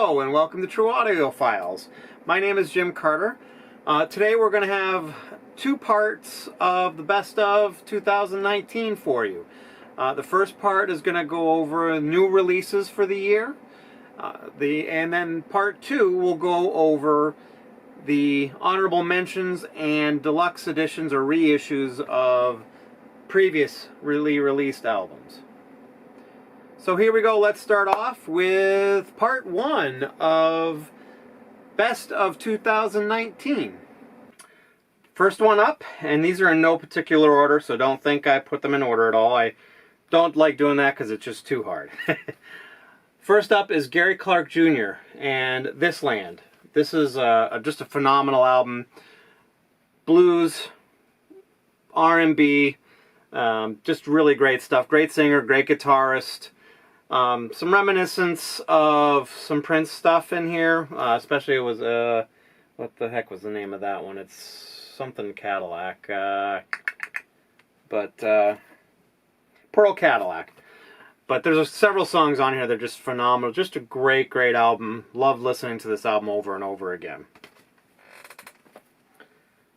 Hello and welcome to True Audiofiles. My name is Jim Carter. Today we're going to have two parts of the best of 2019 for you. The first part is going to go over new releases for the year. And then part two will go over the honorable mentions and deluxe editions or reissues of previously released albums. So here we go. Let's start off with part one of Best of 2019. First one up, and these are in no particular order, so don't think I put them in order at all. I don't like doing that because it's just too hard. First up is Gary Clark Jr. and This Land. This is just a phenomenal album. Blues, R&B, just really great stuff. Great singer, great guitarist. Some reminiscence of some Prince stuff in here, especially it was, what the heck was the name of that one? It's something Cadillac, Pearl Cadillac. But there's several songs on here that are just phenomenal. Just a great, great album. Love listening to this album over and over again.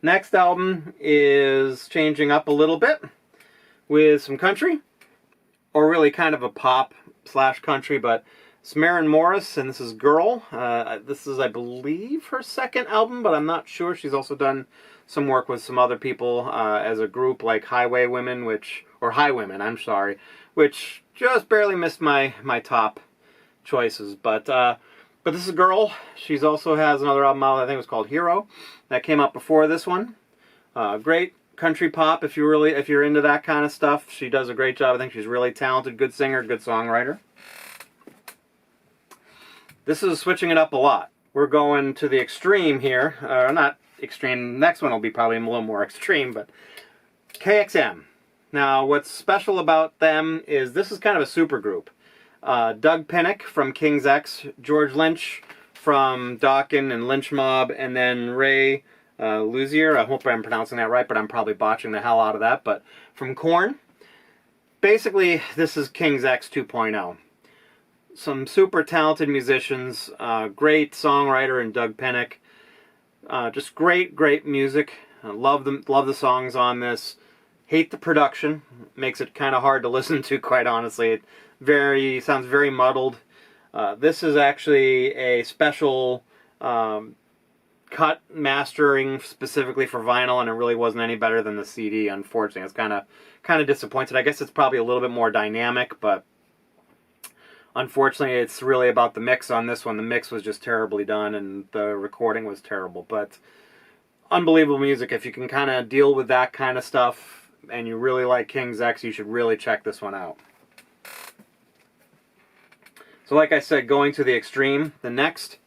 Next album is changing up a little bit with some country, or really kind of a pop / country, but it's Smilin Morrison, and this is Girl. This is, I believe, her second album, but I'm not sure. She's also done some work with some other people as a group like Highwaymen, which just barely missed my top choices. But this is Girl. She's also has another album out, I think it was called Hero, that came out before this one. Great country pop, if you're into that kind of stuff. She does a great job. I think she's really talented, good singer, good songwriter. This is switching it up a lot. We're going to the extreme here. Not extreme. Next one will be probably a little more extreme, but KXM. Now, what's special about them is this is kind of a super group. Doug Pinnick from King's X, George Lynch from Dokken and Lynch Mob, and then Ray Luzier. I hope I'm pronouncing that right, but I'm probably botching the hell out of that. But from Korn. Basically, this is King's X 2.0. Some super talented musicians, great songwriter in Doug Pinnick. Just great, great music. Love the songs on this. Hate the production. Makes it kind of hard to listen to, quite honestly. It sounds very muddled. This is actually a special cut mastering specifically for vinyl, and it really wasn't any better than the CD, unfortunately. It's kind of disappointed. I guess it's probably a little bit more dynamic, but unfortunately it's really about the mix on this one. The mix was just terribly done, and the recording was terrible, but unbelievable music. If you can kind of deal with that kind of stuff and you really like King's X, you should really check this one out. So like I said, going to the extreme, the next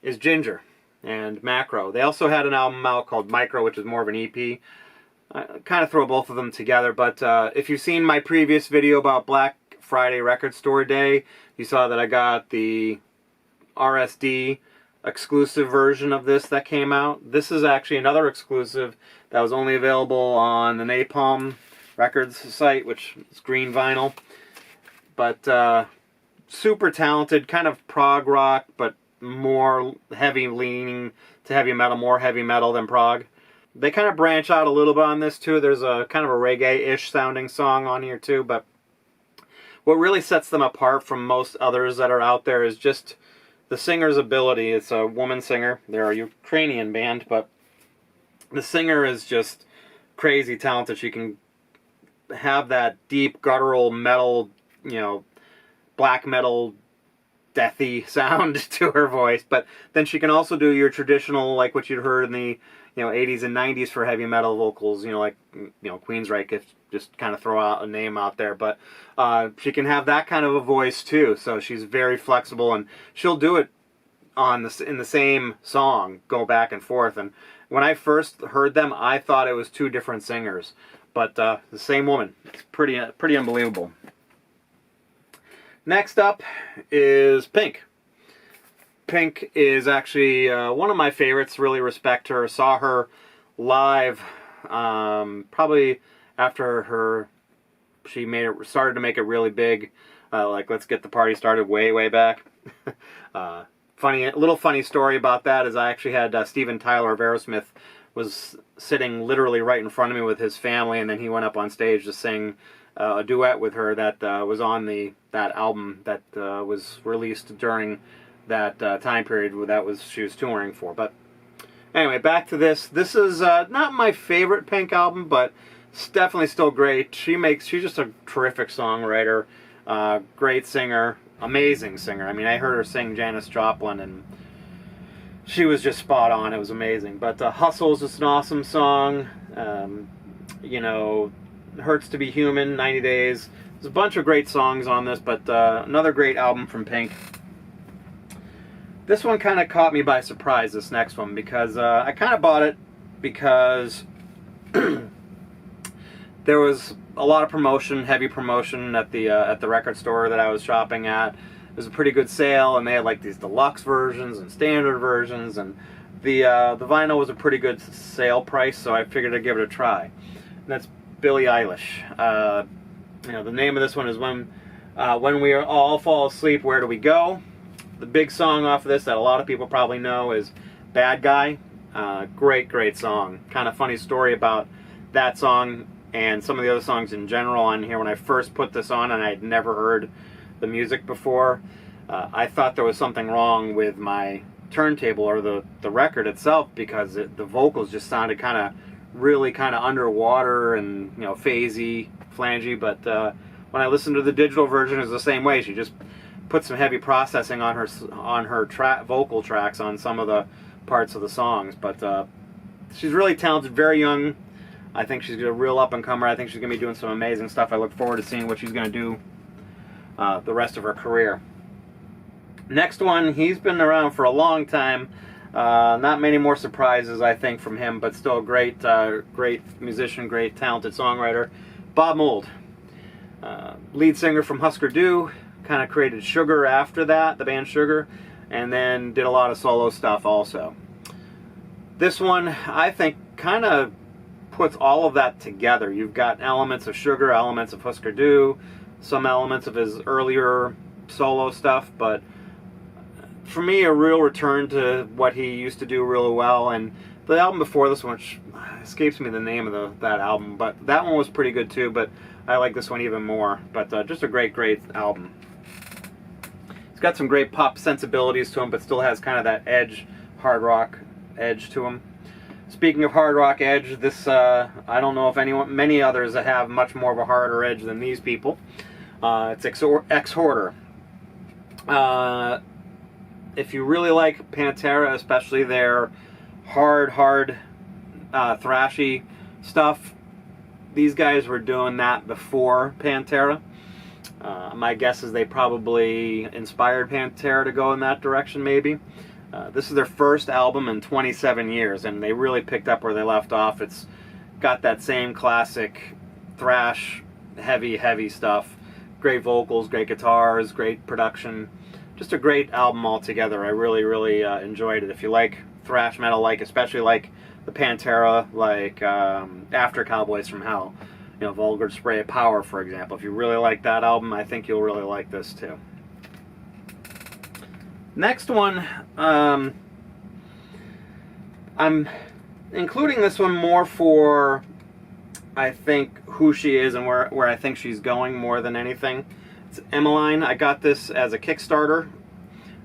is Jinjer and Macro. They also had an album out called Micro, which is more of an EP. I kind of throw both of them together, but if you've seen my previous video about Black Friday Record Store Day, you saw that I got the RSD exclusive version of this that came out. This is actually another exclusive that was only available on the Napalm Records site, which is green vinyl. But super talented, kind of prog rock, but more heavy leaning to heavy metal, more heavy metal than prog. They kind of branch out a little bit on this too. There's a kind of a reggae-ish sounding song on here too, but what really sets them apart from most others that are out there is just the singer's ability. It's a woman singer. They're a Ukrainian band, but the singer is just crazy talented. She can have that deep guttural metal, black metal deathy sound to her voice, but then she can also do your traditional, like what you'd heard in the 80s and 90s for heavy metal vocals, like Queensryche, if just kind of throw out a name out there, but she can have that kind of a voice too. So she's very flexible, and she'll do it in the same song, go back and forth. And when I first heard them, I thought it was two different singers, but the same woman. It's pretty unbelievable. Next up is Pink. Pink is actually one of my favorites. Really respect her. Saw her live probably after she started to make it really big. Like Let's Get the Party Started way back. little funny story about that is I actually had Steven Tyler of Aerosmith was sitting literally right in front of me with his family, and then he went up on stage to sing a duet with her that was on that album that was released during that time period she was touring for. But anyway, back to this. This is not my favorite Pink album, but it's definitely still great. She's just a terrific songwriter, great singer, amazing singer. I mean, I heard her sing Janis Joplin, and she was just spot on. It was amazing. But Hustle is just an awesome song. You know, Hurts to Be Human, 90 Days. There's a bunch of great songs on this, but another great album from Pink. This one kind of caught me by surprise, this next one, because I kind of bought it because there was a lot of promotion, heavy promotion at the record store that I was shopping at. It was a pretty good sale, and they had like these deluxe versions and standard versions, and the vinyl was a pretty good sale price, so I figured I'd give it a try. And that's Billie Eilish. You know, the name of this one is When We All Fall Asleep, Where Do We Go? The big song off of this that a lot of people probably know is Bad Guy. Great song. Kind of funny story about that song and some of the other songs in general on here. When I first put this on and I'd never heard the music before, I thought there was something wrong with my turntable or the record itself, because the vocals just sounded really kind of underwater and, you know, phasey, flangey. But when I listened to the digital version, it was the same way. She just put some heavy processing on her vocal tracks on some of the parts of the songs. But she's really talented, very young. I think she's a real up-and-comer. I think she's going to be doing some amazing stuff. I look forward to seeing what she's going to do the rest of her career. Next one, he's been around for a long time. Not many more surprises, I think, from him, but still a great musician, great talented songwriter. Bob Mould, lead singer from Husker Du, kind of created Sugar after that, the band Sugar, and then did a lot of solo stuff also. This one, I think, kind of puts all of that together. You've got elements of Sugar, elements of Husker Du, some elements of his earlier solo stuff, but for me, a real return to what he used to do really well. And the album before this one, which escapes me the name of that album, but that one was pretty good too, but I like this one even more. But just a great album. It's got some great pop sensibilities to him, but still has kind of that edge, hard rock edge to him. Speaking of hard rock edge, this, I don't know if many others that have much more of a harder edge than these people. It's Exhorder. If you really like Pantera, especially their hard, thrashy stuff, these guys were doing that before Pantera. My guess is they probably inspired Pantera to go in that direction, maybe. This is their first album in 27 years, and they really picked up where they left off. It's got that same classic thrash, heavy stuff. Great vocals, great guitars, great production. Just a great album altogether. I really enjoyed it. If you like thrash metal, especially like the Pantera, After Cowboys from Hell, you know, Vulgar Display of Power, for example. If you really like that album, I think you'll really like this too. Next one, I'm including this one more for, I think, who she is and where I think she's going more than anything. It's Emmaline. I got this as a Kickstarter.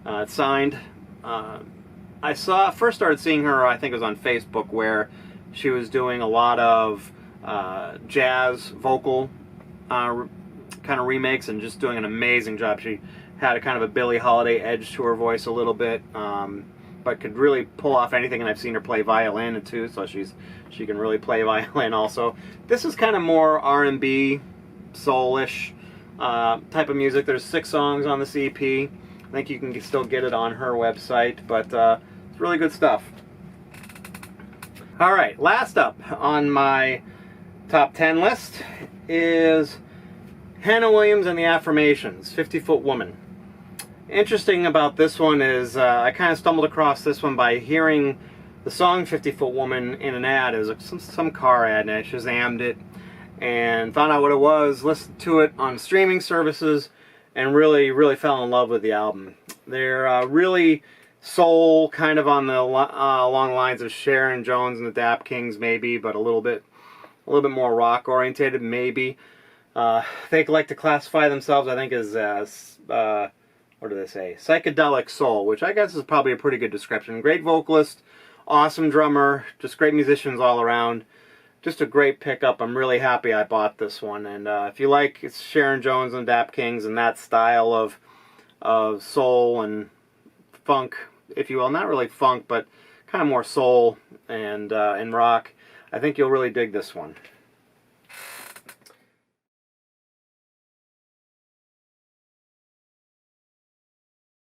It's signed. I first started seeing her, I think it was on Facebook, where she was doing a lot of jazz vocal kind of remakes and just doing an amazing job. She had a kind of a Billie Holiday edge to her voice a little bit, but could really pull off anything, and I've seen her play violin too, so she can really play violin also. This is kind of more R&B, soul-ish type of music. There's 6 songs on this EP. I think you can still get it on her website, but it's really good stuff. Alright, last up on my top 10 list is Hannah Williams and the Affirmations, 50-Foot Woman. Interesting about this one is I kind of stumbled across this one by hearing the song 50-Foot Woman in an ad. It was some car ad, and I Shazammed it and found out what it was, listened to it on streaming services, and really fell in love with the album. They're really soul, kind of on the along the lines of Sharon Jones and the Dap Kings, maybe, but a little bit more rock orientated, maybe. They like to classify themselves, I think, as what do they say? Psychedelic soul, which I guess is probably a pretty good description. Great vocalist, awesome drummer, just great musicians all around. Just a great pickup. I'm really happy I bought this one. And if you like Sharon Jones and Dap Kings and that style of soul and funk, if you will, not really funk, but kind of more soul and rock, I think you'll really dig this one.